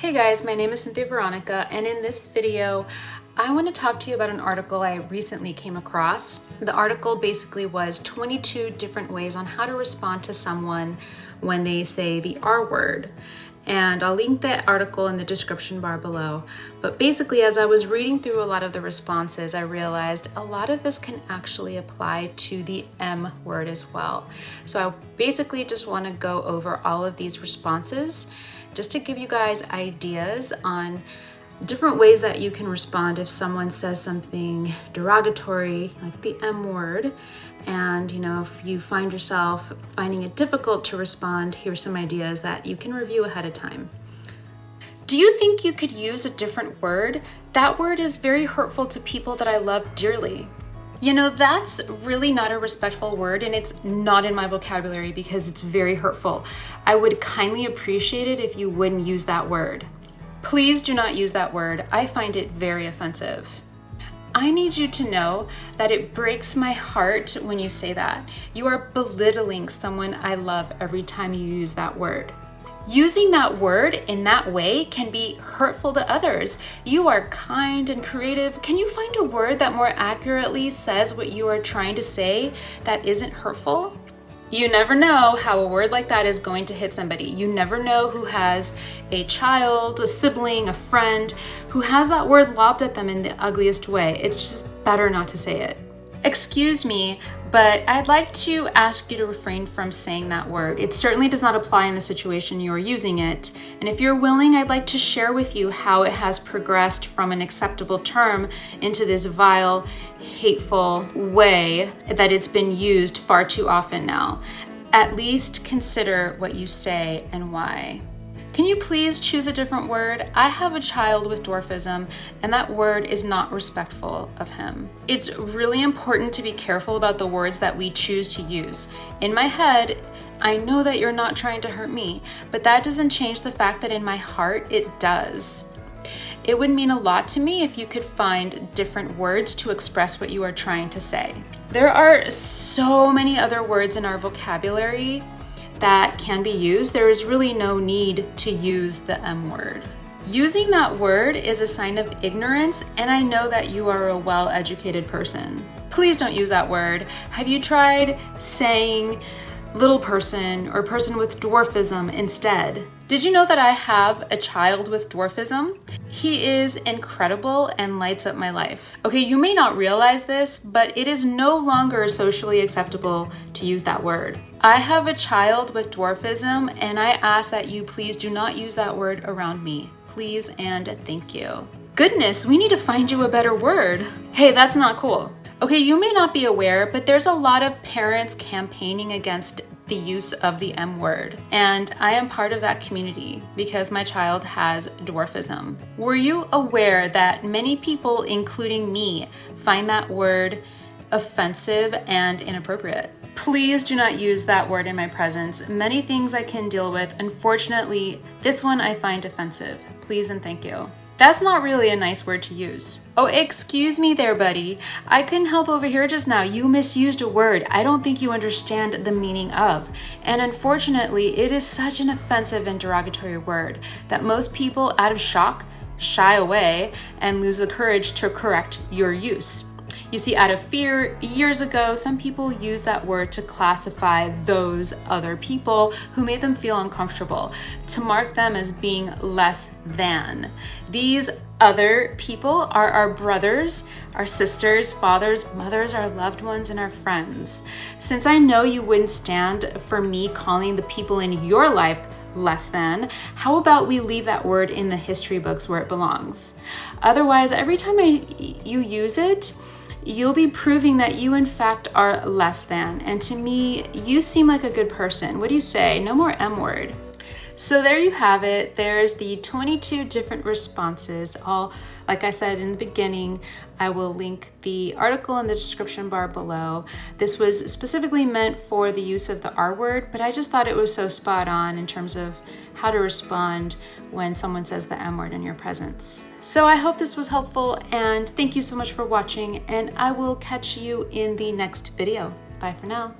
Hey guys, my name is Cynthia Veronica, and in this video, I want to talk to you about an article I recently came across. The article basically was 22 different ways on how to respond to someone when they say the R word. And I'll link that article in the description bar below. But basically, as I was reading through a lot of the responses, I realized a lot of this can actually apply to the M word as well. So I basically just want to go over all of these responses just to give you guys ideas on different ways that you can respond if someone says something derogatory, like the M word. And if you find yourself finding it difficult to respond, here's some ideas that you can review ahead of time. Do you think you could use a different word? That word is very hurtful to people that I love dearly. That's really not a respectful word, and it's not in my vocabulary because it's very hurtful. I would kindly appreciate it if you wouldn't use that word. Please do not use that word. I find it very offensive. I need you to know that it breaks my heart when you say that. You are belittling someone I love every time you use that word. Using that word in that way can be hurtful to others. You are kind and creative. Can you find a word that more accurately says what you are trying to say that isn't hurtful? You never know how a word like that is going to hit somebody. You never know who has a child, a sibling, a friend who has that word lobbed at them in the ugliest way. It's just better not to say it. Excuse me, but I'd like to ask you to refrain from saying that word. It certainly does not apply in the situation you are using it. And if you're willing, I'd like to share with you how it has progressed from an acceptable term into this vile, hateful way that it's been used far too often now. At least consider what you say and why. Can you please choose a different word? I have a child with dwarfism, and that word is not respectful of him. It's really important to be careful about the words that we choose to use. In my head, I know that you're not trying to hurt me, but that doesn't change the fact that in my heart, it does. It would mean a lot to me if you could find different words to express what you are trying to say. There are so many other words in our vocabulary that can be used. There is really no need to use the M word. Using that word is a sign of ignorance, and I know that you are a well-educated person. Please don't use that word. Have you tried saying little person or person with dwarfism instead? Did you know that I have a child with dwarfism? He is incredible and lights up my life. Okay, you may not realize this, but it is no longer socially acceptable to use that word. I have a child with dwarfism, and I ask that you please do not use that word around me. Please and thank you. Goodness, we need to find you a better word. Hey, that's not cool. Okay, you may not be aware, but there's a lot of parents campaigning against the use of the M word, and I am part of that community because my child has dwarfism. Were you aware that many people, including me, find that word offensive and inappropriate? Please do not use that word in my presence. Many things I can deal with. Unfortunately, this one I find offensive. Please and thank you. That's not really a nice word to use. Oh, excuse me there, buddy. I couldn't help over here just now. You misused a word I don't think you understand the meaning of. And unfortunately, it is such an offensive and derogatory word that most people, out of shock, shy away and lose the courage to correct your use. You see, out of fear, years ago, some people used that word to classify those other people who made them feel uncomfortable, to mark them as being less than. These other people are our brothers, our sisters, fathers, mothers, our loved ones, and our friends. Since I know you wouldn't stand for me calling the people in your life less than, how about we leave that word in the history books where it belongs? Otherwise, every time you use it, you'll be proving that you in fact are less than. And to me, you seem like a good person. What do you say? No more M word. So there you have it. There's the 22 different responses. All, like I said in the beginning, I will link the article in the description bar below. This was specifically meant for the use of the R word, but I just thought it was so spot on in terms of how to respond when someone says the M word in your presence. So I hope this was helpful, and thank you so much for watching, and I will catch you in the next video. Bye for now.